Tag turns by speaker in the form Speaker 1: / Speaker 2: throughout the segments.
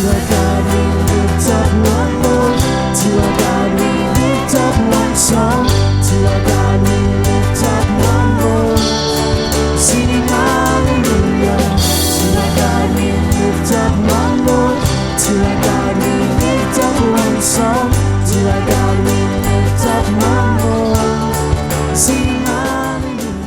Speaker 1: our God we lift up one more. To our God we lift up one song. To our God we lift up one more. Singing hallelujah. To our God we lift up one more. To our God we lift up one song. To our God we lift up one more. Singing hallelujah.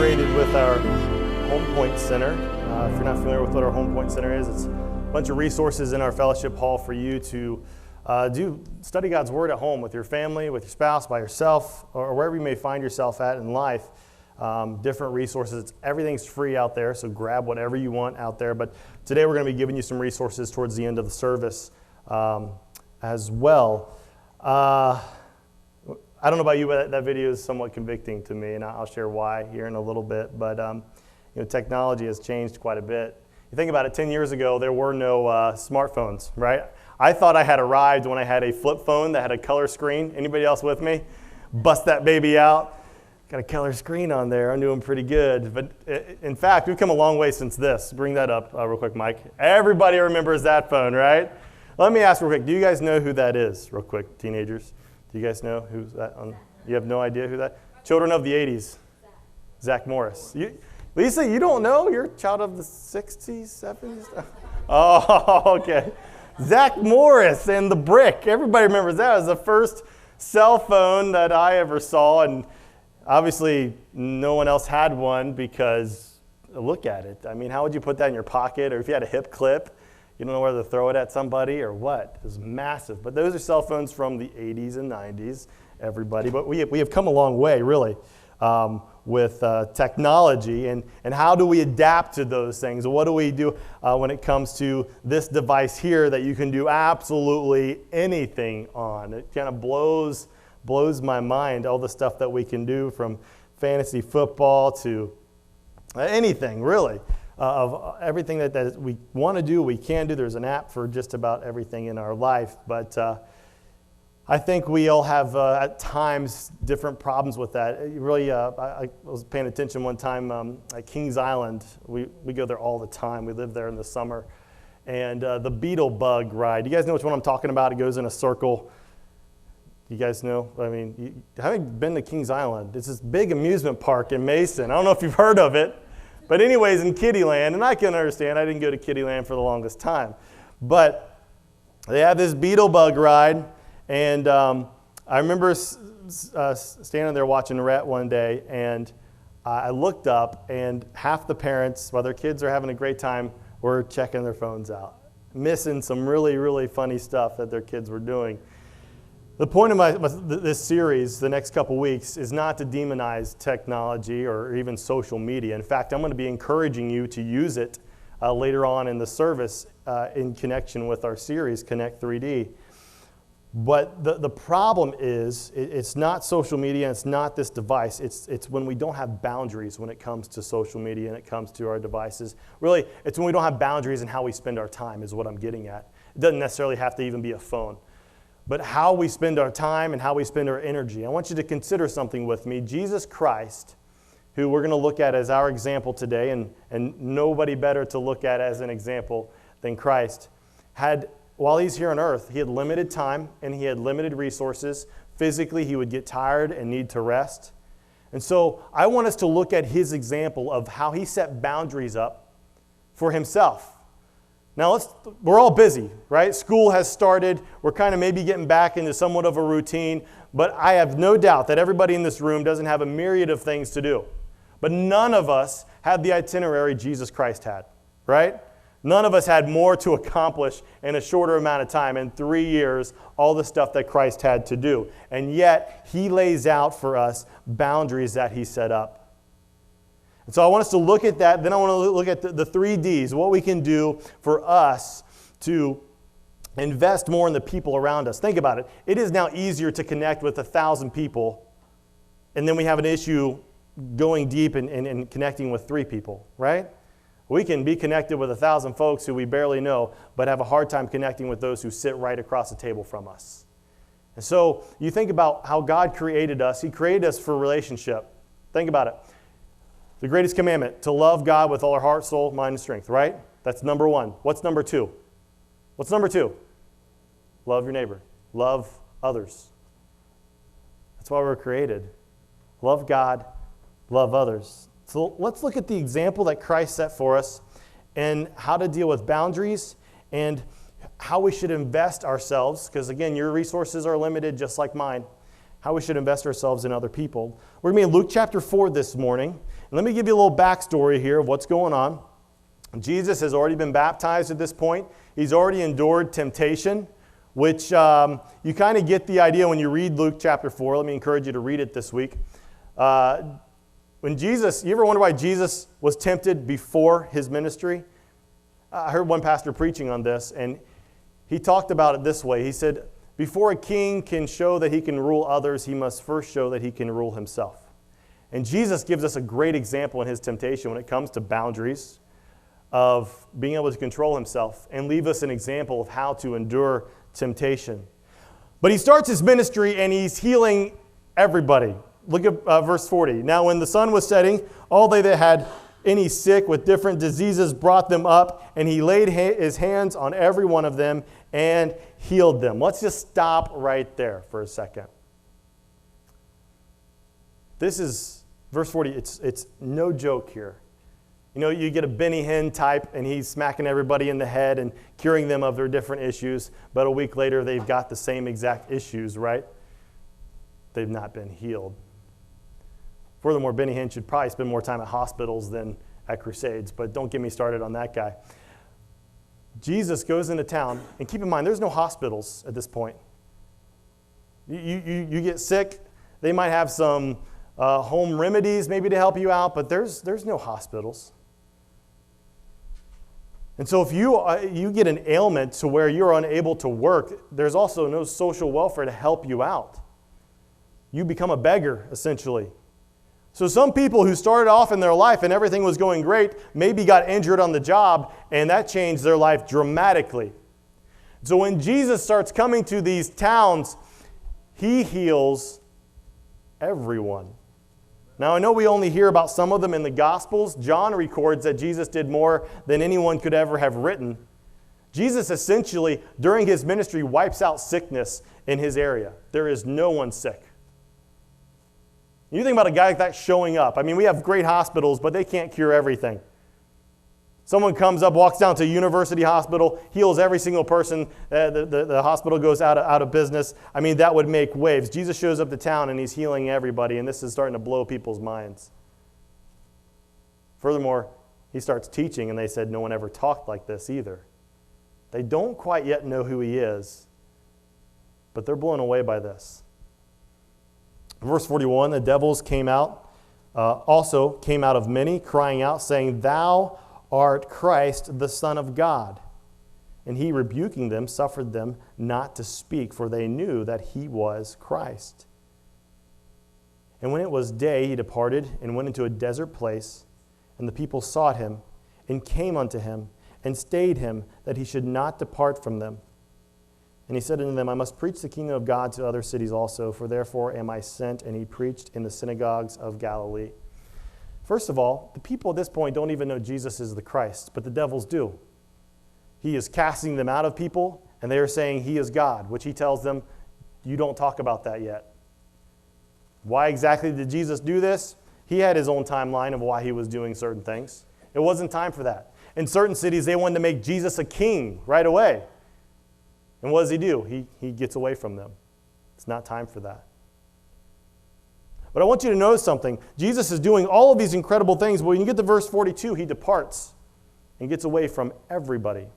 Speaker 2: integrated with our Home Point Center. If you're not familiar with what our Home Point Center is, it's a bunch of resources in our fellowship hall for you to study God's Word at home with your family, with your spouse, by yourself, or wherever you may find yourself at in life. Different resources. Everything's free out there, so grab whatever you want out there. But today we're going to be giving you some resources towards the end of the service as well. I don't know about you, but that video is somewhat convicting to me, and I'll share why here in a little bit. But technology has changed quite a bit. You think about it, 10 years ago, there were no smartphones, right? I thought I had arrived when I had a flip phone that had a color screen. Anybody else with me? Bust that baby out. Got a color screen on there. I'm doing pretty good. But in fact, we've come a long way since this. Bring that up real quick, Mike. Everybody remembers that phone, right? Let me ask real quick. Do you guys know who that is, real quick, teenagers? Do you guys know who's that? You have no idea who that? Children of the 80s. Zach Morris. Lisa, you don't know? You're a child of the 60s, 70s? Oh, okay. Zach Morris and the brick. Everybody remembers that. It was the first cell phone that I ever saw, and obviously no one else had one because look at it. I mean, how would you put that in your pocket? Or if you had a hip clip, you don't know whether to throw it at somebody or what. It was massive. But those are cell phones from the 80s and 90s, everybody. But we have come a long way, really. with technology, and how do we adapt to those things? What do we do when it comes to this device here that you can do absolutely anything on? It kind of blows my mind, all the stuff that we can do, from fantasy football to anything, really. Of everything that we want to do, we can do. There's an app for just about everything in our life. But I think we all have, at times, different problems with that. I was paying attention one time at Kings Island. We go there all the time. We live there in the summer. And the beetle bug ride. You guys know which one I'm talking about? It goes in a circle. You guys know? I mean, you haven't been to Kings Island. It's this big amusement park in Mason. I don't know if you've heard of it. But anyways, in Kittyland, and I can understand, I didn't go to Kittyland for the longest time. But they have this beetle bug ride, and I remember standing there watching Rhett one day, and I looked up, and half the parents, while their kids are having a great time, were checking their phones out, missing some really, really funny stuff that their kids were doing. The point of this series, the next couple weeks, is not to demonize technology or even social media. In fact, I'm going to be encouraging you to use it later on in the service in connection with our series, Connect 3D. But the problem is, it's not social media, and it's not this device. It's when we don't have boundaries when it comes to social media and it comes to our devices. Really, it's when we don't have boundaries in how we spend our time is what I'm getting at. It doesn't necessarily have to even be a phone. But how we spend our time and how we spend our energy. I want you to consider something with me. Jesus Christ, who we're going to look at as our example today, and nobody better to look at as an example than Christ, while he's here on earth, he had limited time and he had limited resources. Physically, he would get tired and need to rest. And so I want us to look at his example of how he set boundaries up for himself. Now, we're all busy, right? School has started. We're kind of maybe getting back into somewhat of a routine. But I have no doubt that everybody in this room doesn't have a myriad of things to do. But none of us had the itinerary Jesus Christ had, right? None of us had more to accomplish in a shorter amount of time. In 3 years, all the stuff that Christ had to do. And yet, he lays out for us boundaries that he set up. And so I want us to look at that. Then I want to look at the 3 Ds, what we can do for us to invest more in the people around us. Think about it. It is now easier to connect with 1,000 people, and then we have an issue going deep and connecting with 3 people, right? We can be connected with 1,000 folks who we barely know, but have a hard time connecting with those who sit right across the table from us. And so you think about how God created us. He created us for relationship. Think about it. The greatest commandment, to love God with all our heart, soul, mind, and strength, right? That's number 1. What's number 2? What's number 2? Love your neighbor. Love others. That's why we're created. Love God, love others. So let's look at the example that Christ set for us and how to deal with boundaries and how we should invest ourselves, because again, your resources are limited just like mine, how we should invest ourselves in other people. We're going to be in Luke chapter 4 this morning. And let me give you a little backstory here of what's going on. Jesus has already been baptized at this point. He's already endured temptation, which you kind of get the idea when you read Luke chapter 4. Let me encourage you to read it this week. When Jesus, you ever wonder why Jesus was tempted before his ministry? I heard one pastor preaching on this, and he talked about it this way. He said, before a king can show that he can rule others, he must first show that he can rule himself. And Jesus gives us a great example in his temptation when it comes to boundaries, of being able to control himself and leave us an example of how to endure temptation. But he starts his ministry and he's healing everybody. Look at verse 40. Now when the sun was setting, all they that had any sick with different diseases brought them up, and he laid his hands on every one of them and healed them. Let's just stop right there for a second. This is, verse 40, it's no joke here. You know, you get a Benny Hinn type, and he's smacking everybody in the head and curing them of their different issues, but a week later they've got the same exact issues, right? They've not been healed. Furthermore, Benny Hinn should probably spend more time at hospitals than at crusades, but don't get me started on that guy. Jesus goes into town, and keep in mind, there's no hospitals at this point. You get sick, they might have some home remedies maybe to help you out, but there's no hospitals. And so if you get an ailment to where you're unable to work, there's also no social welfare to help you out. You become a beggar, essentially. So some people who started off in their life and everything was going great maybe got injured on the job, and that changed their life dramatically. So when Jesus starts coming to these towns, he heals everyone. Now, I know we only hear about some of them in the Gospels. John records that Jesus did more than anyone could ever have written. Jesus essentially, during his ministry, wipes out sickness in his area. There is no one sick. You think about a guy like that showing up. I mean, we have great hospitals, but they can't cure everything. Someone comes up, walks down to a university hospital, heals every single person. The hospital goes out of business. I mean, that would make waves. Jesus shows up to town and he's healing everybody, and this is starting to blow people's minds. Furthermore, he starts teaching, and they said no one ever talked like this either. They don't quite yet know who he is, but they're blown away by this. Verse 41, the devils also came out of many, crying out, saying, "Thou art Christ, the Son of God." And he, rebuking them, suffered them not to speak, for they knew that he was Christ. And when it was day, he departed and went into a desert place, and the people sought him, and came unto him, and stayed him, that he should not depart from them. And he said unto them, I must preach the kingdom of God to other cities also, for therefore am I sent. And he preached in the synagogues of Galilee. First of all, the people at this point don't even know Jesus is the Christ, but the devils do. He is casting them out of people, and they are saying he is God, which he tells them, you don't talk about that yet. Why exactly did Jesus do this? He had his own timeline of why he was doing certain things. It wasn't time for that. In certain cities, they wanted to make Jesus a king right away. And what does he do? He gets away from them. It's not time for that. But I want you to notice something. Jesus is doing all of these incredible things, but when you get to verse 42, he departs and gets away from everybody.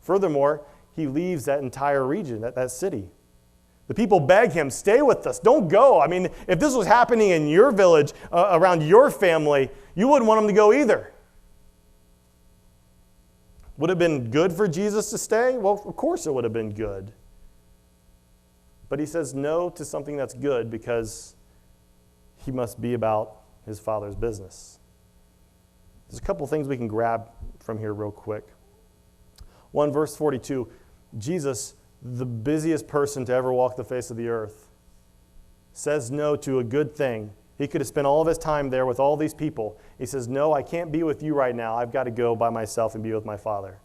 Speaker 2: Furthermore, he leaves that entire region, that city. The people beg him, stay with us, don't go. I mean, if this was happening in your village, around your family, you wouldn't want them to go either. Would it have been good for Jesus to stay? Well, of course it would have been good. But he says no to something that's good because he must be about his Father's business. There's a couple things we can grab from here real quick. 1, verse 42, Jesus, the busiest person to ever walk the face of the earth, says no to a good thing. He could have spent all of his time there with all these people. He says, no, I can't be with you right now. I've got to go by myself and be with my Father.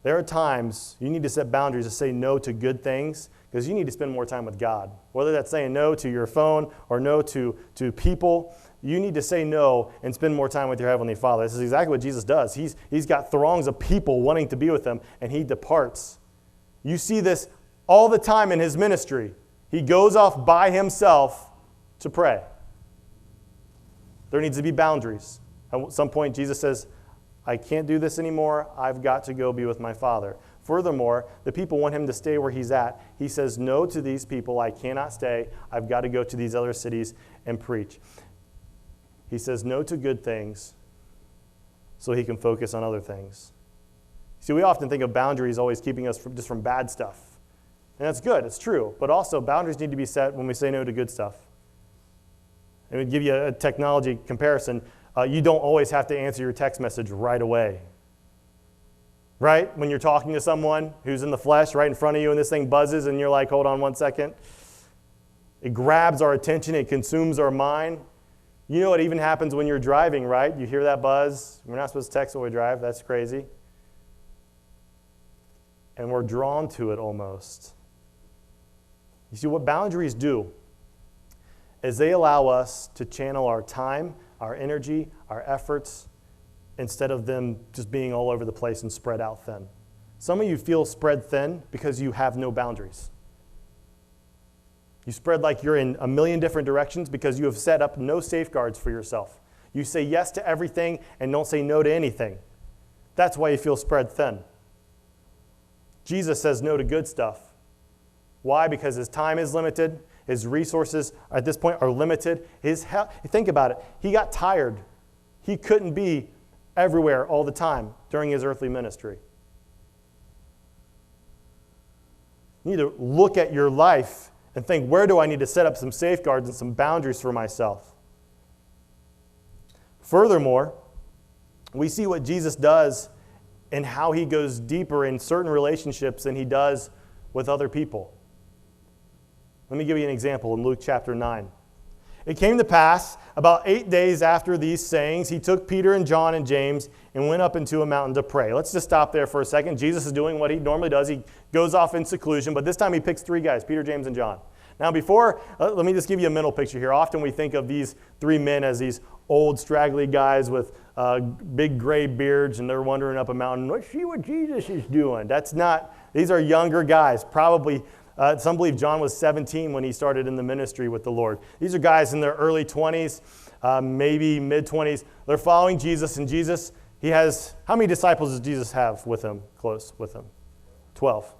Speaker 2: There are times you need to set boundaries to say no to good things because you need to spend more time with God. Whether that's saying no to your phone or no to people, you need to say no and spend more time with your Heavenly Father. This is exactly what Jesus does. He's got throngs of people wanting to be with him, and he departs. You see this all the time in his ministry. He goes off by himself to pray. There needs to be boundaries. At some point, Jesus says, I can't do this anymore. I've got to go be with my Father. Furthermore, the people want him to stay where he's at. He says no to these people. I cannot stay. I've got to go to these other cities and preach. He says no to good things so he can focus on other things. See, we often think of boundaries always keeping us from bad stuff. And that's good. It's true. But also, boundaries need to be set when we say no to good stuff. And we give you a technology comparison. You don't always have to answer your text message right away. Right? When you're talking to someone who's in the flesh right in front of you and this thing buzzes and you're like, hold on 1 second. It grabs our attention. It consumes our mind. You know it even happens when you're driving, right? You hear that buzz. We're not supposed to text when we drive. That's crazy. And we're drawn to it almost. You see, what boundaries do is they allow us to channel our time, our energy, our efforts, instead of them just being all over the place and spread out thin. Some of you feel spread thin because you have no boundaries. You spread like you're in a million different directions because you have set up no safeguards for yourself. You say yes to everything and don't say no to anything. That's why you feel spread thin. Jesus says no to good stuff. Why? Because his time is limited. His resources at this point are limited. His health, think about it. He got tired. He couldn't be everywhere all the time during his earthly ministry. You need to look at your life and think, where do I need to set up some safeguards and some boundaries for myself? Furthermore, we see what Jesus does and how he goes deeper in certain relationships than he does with other people. Let me give you an example in Luke chapter 9. It came to pass, about 8 days after these sayings, he took Peter and John and James and went up into a mountain to pray. Let's just stop there for a second. Jesus is doing what he normally does. He goes off in seclusion, but this time he picks 3 guys, Peter, James, and John. Now let me just give you a mental picture here. Often we think of these 3 men as these old, straggly guys with big gray beards, and they're wandering up a mountain. Let's see what Jesus is doing. These are younger guys, probably. Some believe John was 17 when he started in the ministry with the Lord. These are guys in their early 20s, maybe mid-20s. They're following Jesus, and Jesus, how many disciples does Jesus have with him, close with him? 12.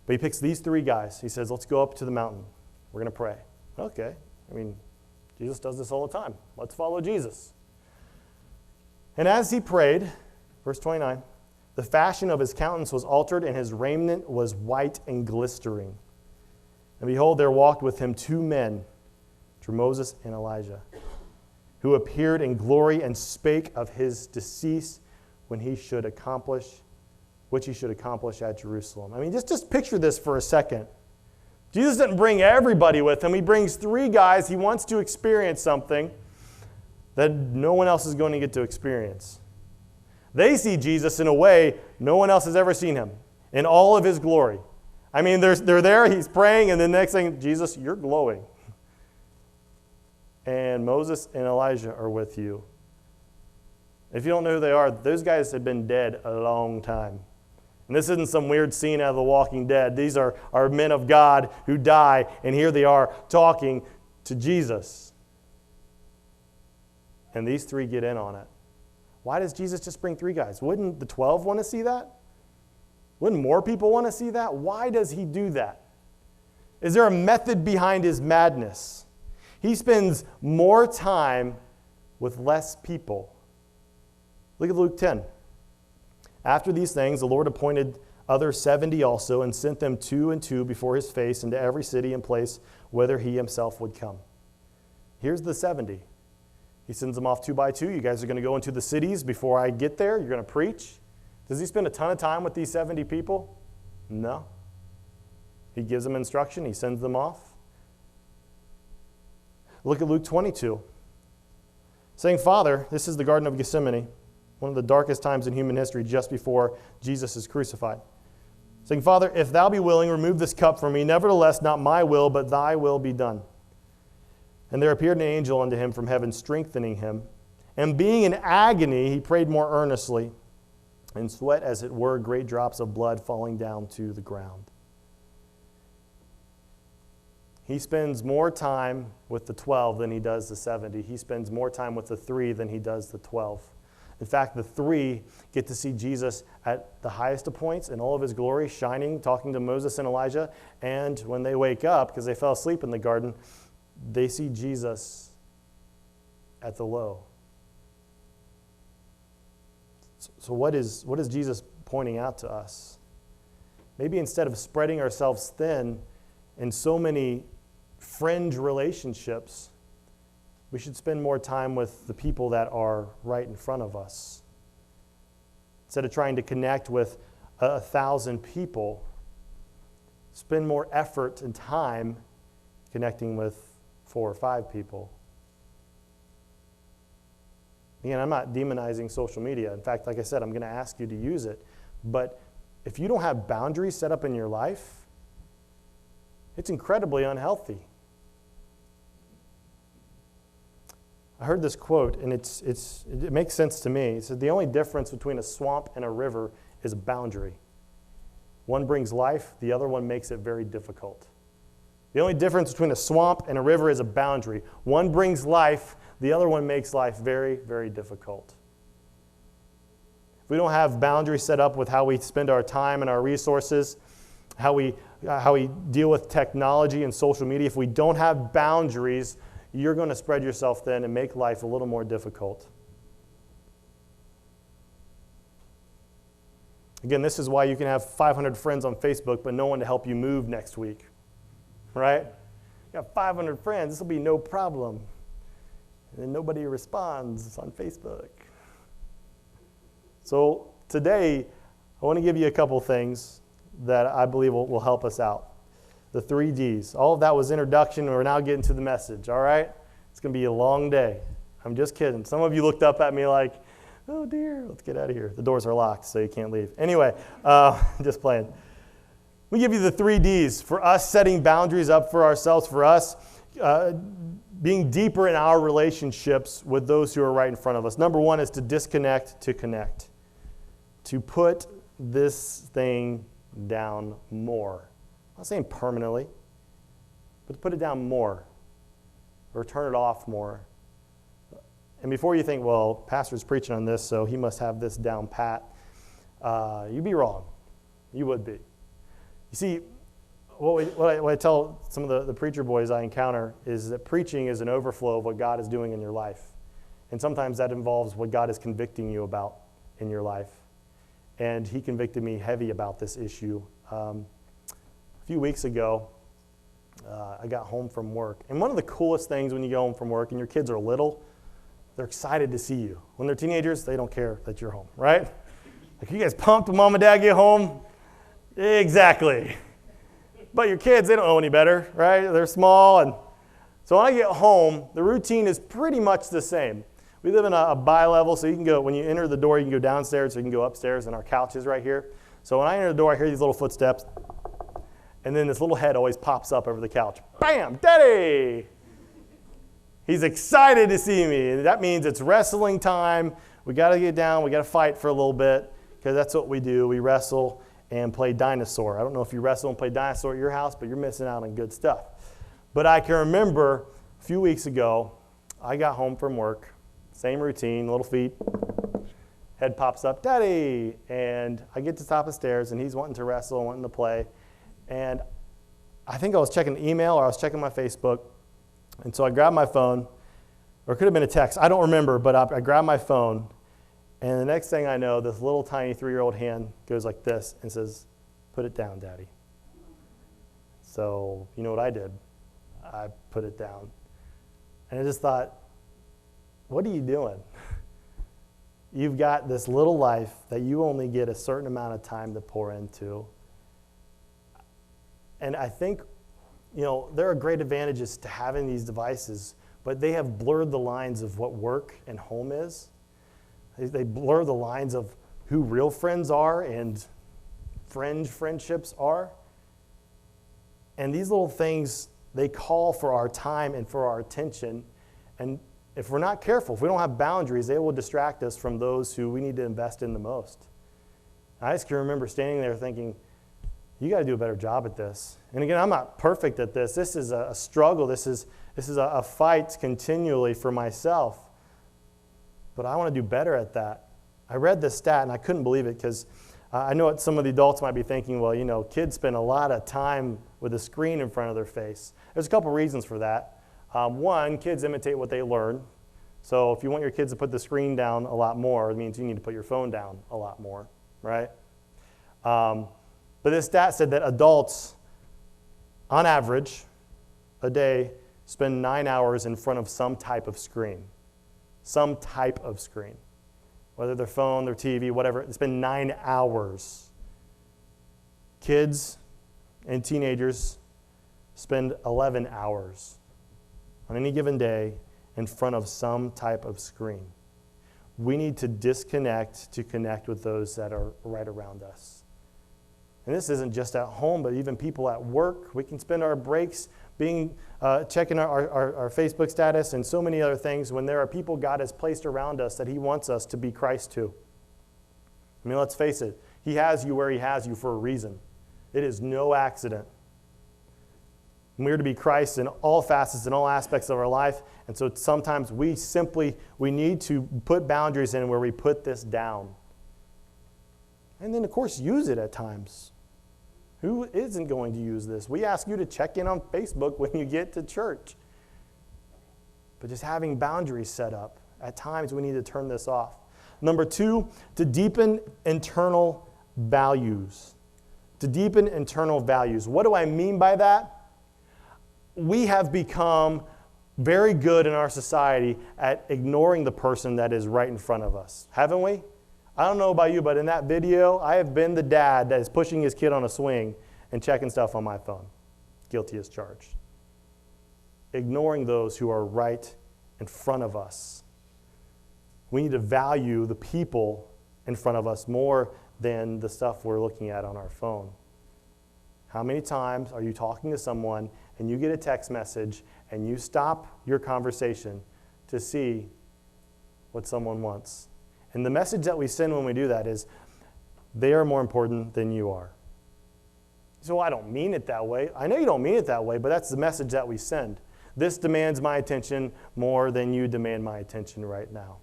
Speaker 2: But he picks these 3 guys. He says, let's go up to the mountain. We're going to pray. Okay. Jesus does this all the time. Let's follow Jesus. And as he prayed, verse 29, the fashion of his countenance was altered, and his raiment was white and glistering. And behold, there walked with him 2 men, Moses and Elijah, who appeared in glory and spake of his decease which he should accomplish at Jerusalem. Just picture this for a second. Jesus didn't bring everybody with him. He brings 3 guys. He wants to experience something that no one else is going to get to experience. They see Jesus in a way no one else has ever seen him, in all of his glory. They're there, he's praying, and the next thing, Jesus, you're glowing. And Moses and Elijah are with you. If you don't know who they are, those guys have been dead a long time. And this isn't some weird scene out of The Walking Dead. These are men of God who die, and here they are talking to Jesus. And these 3 get in on it. Why does Jesus just bring 3 guys? Wouldn't the 12 want to see that? Wouldn't more people want to see that? Why does he do that? Is there a method behind his madness? He spends more time with less people. Look at Luke 10. After these things, the Lord appointed other 70 also, and sent them 2 and 2 before his face into every city and place whither he himself would come. Here's the 70. He sends them off 2 by 2. You guys are going to go into the cities before I get there. You're going to preach. Does he spend a ton of time with these 70 people? No. He gives them instruction. He sends them off. Look at Luke 22. Saying, Father, this is the Garden of Gethsemane, one of the darkest times in human history just before Jesus is crucified. Saying, Father, if thou be willing, remove this cup from me. Nevertheless, not my will, but thy will be done. And there appeared an angel unto him from heaven, strengthening him. And being in agony, he prayed more earnestly, and sweat, as it were, great drops of blood falling down to the ground. He spends more time with the 12 than he does the 70. He spends more time with the 3 than he does the 12. In fact, the 3 get to see Jesus at the highest of points in all of his glory, shining, talking to Moses and Elijah. And when they wake up, because they fell asleep in the garden, they see Jesus at the low. So what is Jesus pointing out to us? Maybe instead of spreading ourselves thin in so many fringe relationships, we should spend more time with the people that are right in front of us. Instead of trying to connect with 1,000 people, spend more effort and time connecting with 4 or 5 people. Again, I'm not demonizing social media. In fact, like I said, I'm going to ask you to use it. But if you don't have boundaries set up in your life, it's incredibly unhealthy. I heard this quote, and it makes sense to me. It said, the only difference between a swamp and a river is a boundary. One brings life, the other one makes it very difficult. The only difference between a swamp and a river is a boundary. One brings life, the other one makes life very, very difficult. If we don't have boundaries set up with how we spend our time and our resources, how we deal with technology and social media. If we don't have boundaries, you're going to spread yourself thin and make life a little more difficult. Again, this is why you can have 500 friends on Facebook, but no one to help you move next week, right? You got 500 friends, this will be no problem. And then nobody responds on Facebook. So today, I want to give you a couple things that I believe will help us out. The 3 Ds. All of that was introduction, and we're now getting to the message, all right? It's going to be a long day. I'm just kidding. Some of you looked up at me like, oh dear, let's get out of here. The doors are locked, so you can't leave. Anyway, just playing. We give you the 3 Ds for us setting boundaries up for ourselves, for us being deeper in our relationships with those who are right in front of us. Number 1 is to disconnect to connect. To put this thing down more. I'm not saying permanently, but to put it down more or turn it off more. And before you think, well, pastor's preaching on this, so he must have this down pat, you'd be wrong. You would be. You see, what I tell some of the preacher boys I encounter is that preaching is an overflow of what God is doing in your life. And sometimes that involves what God is convicting you about in your life. And he convicted me heavy about this issue. A few weeks ago, I got home from work. And one of the coolest things when you go home from work and your kids are little, they're excited to see you. When they're teenagers, they don't care that you're home, right? Like, you guys pumped when mom and dad get home? Exactly. But your kids, they don't know any better, right? They're small. And so when I get home, the routine is pretty much the same. We live in a bi-level, so you can go, when you enter the door, you can go downstairs, or you can go upstairs, and our couch is right here. So when I enter the door, I hear these little footsteps, and then this little head always pops up over the couch. Bam, Daddy! He's excited to see me, and that means it's wrestling time. We got to get down, we got to fight for a little bit, because that's what we do. We wrestle and play dinosaur. I don't know if you wrestle and play dinosaur at your house, but you're missing out on good stuff. But I can remember a few weeks ago, I got home from work. Same routine, little feet, head pops up, Daddy! And I get to the top of the stairs, and he's wanting to wrestle, wanting to play. And I think I was checking the email or I was checking my Facebook. And so I grabbed my phone, or it could have been a text. I don't remember, but I grabbed my phone. And the next thing I know, this little tiny 3-year-old hand goes like this and says, put it down, Daddy. So you know what I did? I put it down. And I just thought, what are you doing? You've got this little life that you only get a certain amount of time to pour into. And I think, there are great advantages to having these devices, but they have blurred the lines of what work and home is. They blur the lines of who real friends are and fringe friendships are. And these little things, they call for our time and for our attention. And if we're not careful, if we don't have boundaries, they will distract us from those who we need to invest in the most. I just can remember standing there thinking, you got to do a better job at this. And again, I'm not perfect at this. This is a struggle. This is a fight continually for myself. But I want to do better at that. I read this stat, and I couldn't believe it because I know what some of the adults might be thinking, well, kids spend a lot of time with a screen in front of their face. There's a couple reasons for that. One, kids imitate what they learn. So if you want your kids to put the screen down a lot more, it means you need to put your phone down a lot more, right? But this stat said that adults, on average, a day, spend 9 hours in front of some type of screen. Some type of screen. Whether their phone, their TV, whatever, they spend 9 hours. Kids and teenagers spend 11 hours on any given day in front of some type of screen. We need to disconnect to connect with those that are right around us. And this isn't just at home, but even people at work. We can spend our breaks checking our Facebook status and so many other things when there are people God has placed around us that he wants us to be Christ to. I mean, let's face it. He has you where he has you for a reason. It is no accident. And we are to be Christ in all facets, in all aspects of our life. And so sometimes we need to put boundaries in where we put this down. And then, of course, use it at times. Who isn't going to use this? We ask you to check in on Facebook when you get to church. But just having boundaries set up. At times we need to turn this off. Number 2, to deepen internal values. To deepen internal values. What do I mean by that? We have become very good in our society at ignoring the person that is right in front of us, haven't we? I don't know about you, but in that video, I have been the dad that is pushing his kid on a swing and checking stuff on my phone. Guilty as charged. Ignoring those who are right in front of us. We need to value the people in front of us more than the stuff we're looking at on our phone. How many times are you talking to someone and you get a text message and you stop your conversation to see what someone wants? And the message that we send when we do that is, they are more important than you are. So I don't mean it that way. I know you don't mean it that way, but that's the message that we send. This demands my attention more than you demand my attention right now.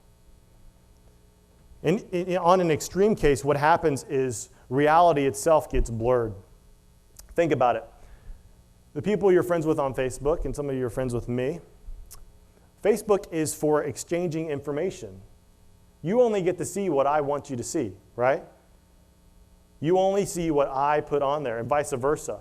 Speaker 2: On an extreme case, what happens is reality itself gets blurred. Think about it. The people you're friends with on Facebook, and some of you are friends with me, Facebook is for exchanging information. You only get to see what I want you to see, right? You only see what I put on there, and vice versa.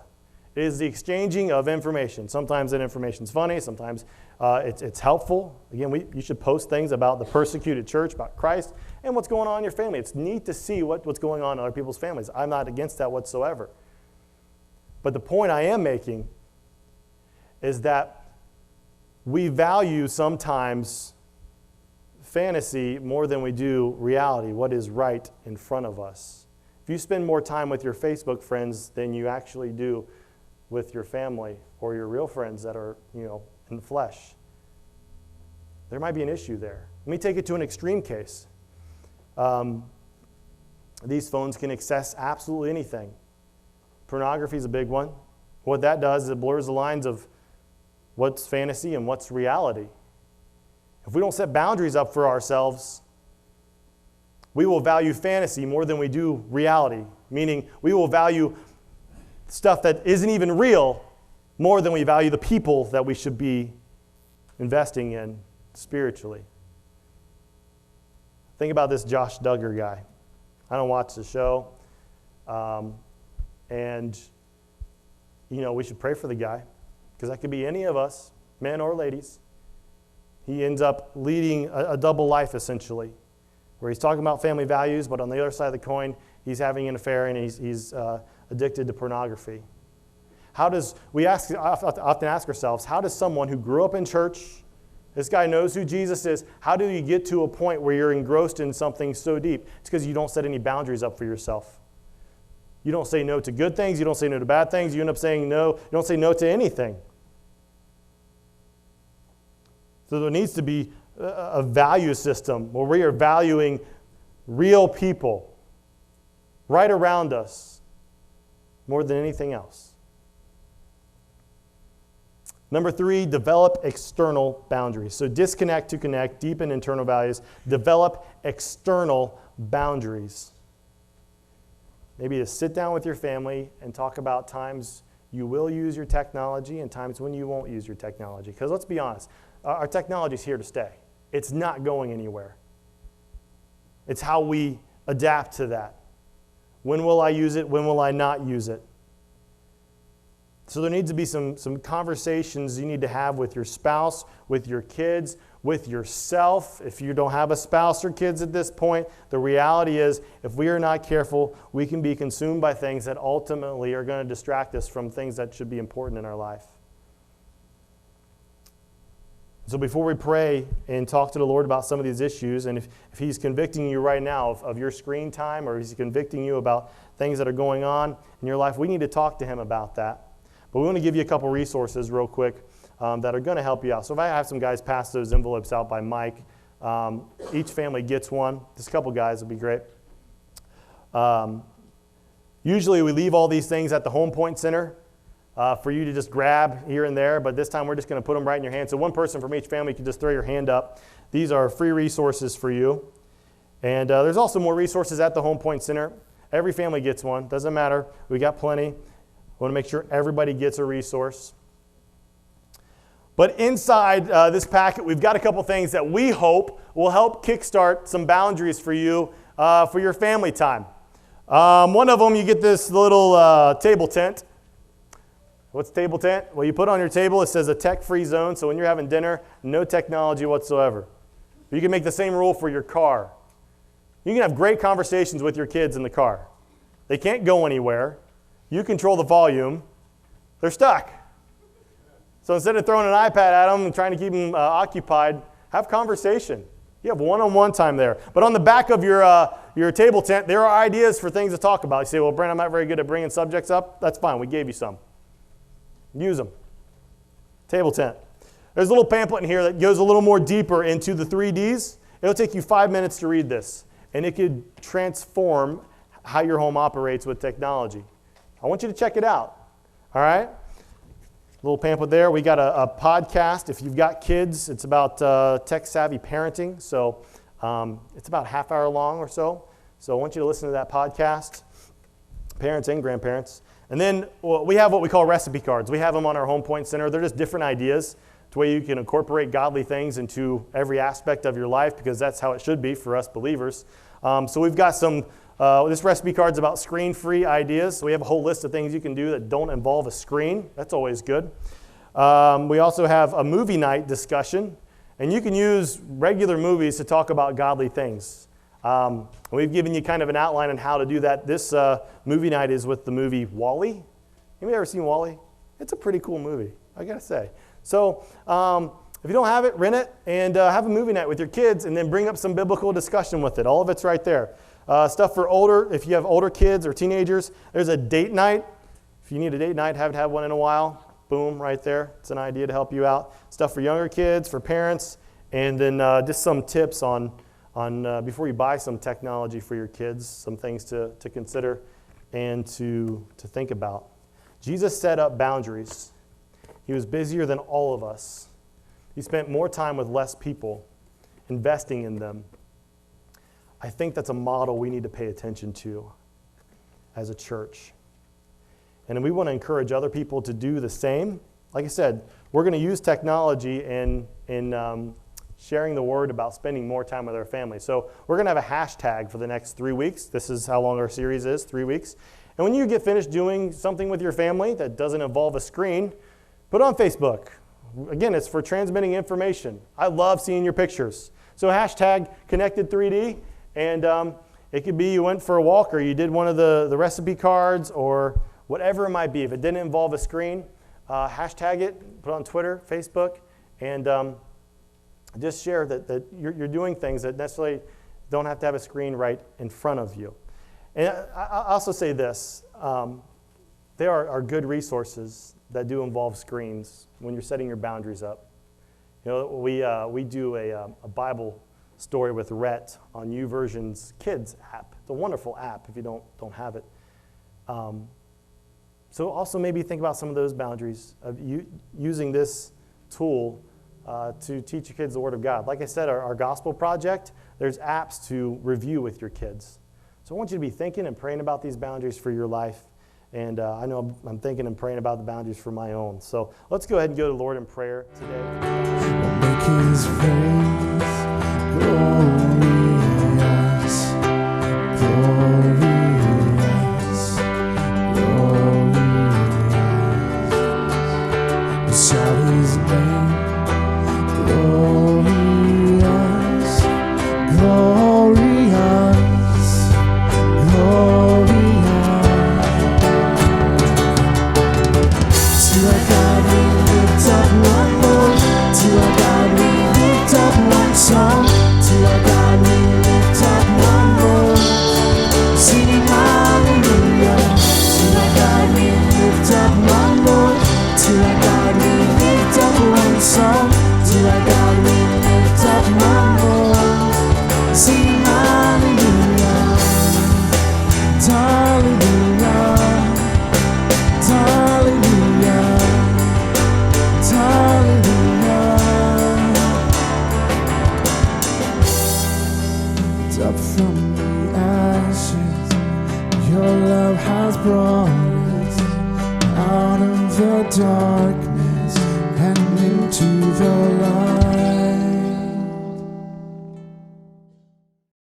Speaker 2: It is the exchanging of information. Sometimes that information is funny. Sometimes it's helpful. Again, you should post things about the persecuted church, about Christ, and what's going on in your family. It's neat to see what's going on in other people's families. I'm not against that whatsoever. But the point I am making is that we value sometimes fantasy more than we do reality, what is right in front of us. If you spend more time with your Facebook friends than you actually do with your family or your real friends that are, in the flesh, there might be an issue there. Let me take it to an extreme case. These phones can access absolutely anything. Pornography is a big one. What that does is it blurs the lines of what's fantasy and what's reality. If we don't set boundaries up for ourselves, we will value fantasy more than we do reality, meaning we will value stuff that isn't even real more than we value the people that we should be investing in spiritually. Think about this Josh Duggar guy. I don't watch the show, and we should pray for the guy, because that could be any of us, men or ladies. He ends up leading a double life, essentially, where he's talking about family values, but on the other side of the coin, he's having an affair and he's addicted to pornography. We often ask ourselves, how does someone who grew up in church, this guy knows who Jesus is, how do you get to a point where you're engrossed in something so deep? It's because you don't set any boundaries up for yourself. You don't say no to good things, you don't say no to bad things, you end up saying no, you don't say no to anything. So there needs to be a value system where we are valuing real people right around us more than anything else. Number 3, develop external boundaries. So disconnect to connect, deepen internal values, develop external boundaries. Maybe to sit down with your family and talk about times you will use your technology and times when you won't use your technology. Because let's be honest, our technology is here to stay. It's not going anywhere. It's how we adapt to that. When will I use it? When will I not use it? So there needs to be some conversations you need to have with your spouse, with your kids, with yourself. If you don't have a spouse or kids at this point, the reality is if we are not careful, we can be consumed by things that ultimately are going to distract us from things that should be important in our life. So before we pray and talk to the Lord about some of these issues, and if He's convicting you right now of your screen time, or He's convicting you about things that are going on in your life, we need to talk to Him about that. But we want to give you a couple resources real quick that are going to help you out. So if I have some guys pass those envelopes out by Mike, each family gets one. Just a couple guys would be great. Usually we leave all these things at the Home Point Center for you to just grab here and there, but this time we're just going to put them right in your hand. So one person from each family can just throw your hand up. These are free resources for you. And there's also more resources at the Home Point Center. Every family gets one. Doesn't matter. We got plenty. We want to make sure everybody gets a resource. But inside this packet, we've got a couple things that we hope will help kickstart some boundaries for you for your family time. One of them, you get this little table tent. What's table tent? Well, you put on your table, it says a tech-free zone, so when you're having dinner, no technology whatsoever. You can make the same rule for your car. You can have great conversations with your kids in the car. They can't go anywhere. You control the volume. They're stuck. So instead of throwing an iPad at them and trying to keep them occupied, have conversation. You have one-on-one time there. But on the back of your table tent, there are ideas for things to talk about. You say, well, Brent, I'm not very good at bringing subjects up. That's fine. We gave you some. Use them. Table tent. There's a little pamphlet in here that goes a little more deeper into the 3Ds. It'll take you 5 minutes to read this, and it could transform how your home operates with technology. I want you to check it out. All right? Little pamphlet there. We got a podcast. If you've got kids, it's about tech-savvy parenting. So it's about a half hour long or so. So I want you to listen to that podcast, parents and grandparents. And then we have what we call recipe cards. We have them on our Home Point Center. They're just different ideas to where you can incorporate godly things into every aspect of your life, because that's how it should be for us believers. So we've got some, this recipe card's about screen-free ideas. So we have a whole list of things you can do that don't involve a screen. That's always good. We also have a movie night discussion. And you can use regular movies to talk about godly things. We've given you kind of an outline on how to do that. This movie night is with the movie WALL-E. Anybody ever seen WALL-E? It's a pretty cool movie, I gotta say. So if you don't have it, rent it and have a movie night with your kids, and then bring up some biblical discussion with it. All of it's right there. Stuff for older, if you have older kids or teenagers, there's a date night. If you need a date night, haven't had one in a while, boom, right there. It's an idea to help you out. Stuff for younger kids, for parents, and then just some tips on before you buy some technology for your kids, some things to consider and to think about. Jesus set up boundaries. He was busier than all of us. He spent more time with less people, investing in them. I think that's a model we need to pay attention to as a church. And we want to encourage other people to do the same. Like I said, we're going to use technology in sharing the word about spending more time with our family. So we're going to have a hashtag for the next 3 weeks. This is how long our series is, 3 weeks. And when you get finished doing something with your family that doesn't involve a screen, put it on Facebook. Again, it's for transmitting information. I love seeing your pictures. So hashtag connected3D, and it could be you went for a walk or you did one of the recipe cards or whatever it might be. If it didn't involve a screen, hashtag it, put it on Twitter, Facebook, and just share that you're doing things that necessarily don't have to have a screen right in front of you. And I also say this, there are good resources that do involve screens when you're setting your boundaries up. You know, we do a Bible story with Rhett on YouVersion's Kids app. It's a wonderful app if you don't have it. So also maybe think about some of those boundaries of using this tool to teach your kids the Word of God. Like I said, our gospel project, there's apps to review with your kids. So I want you to be thinking and praying about these boundaries for your life. And I know I'm thinking and praying about the boundaries for my own. So let's go ahead and go to the Lord in prayer today.
Speaker 1: Make His praise glorious, glorious, glorious. Shout His name, glorious, glorious, glorious. To our God we lift up one more. To our God we lift up one song. To our God we lift up one more. Singing hallelujah. To our God we lift up one more. To our God we lift up one song. To our God we lift up one more. Singing hallelujah. Hallelujah. Hallelujah. Hallelujah. Up from the ashes, your love has brought us out of the darkness and into the light.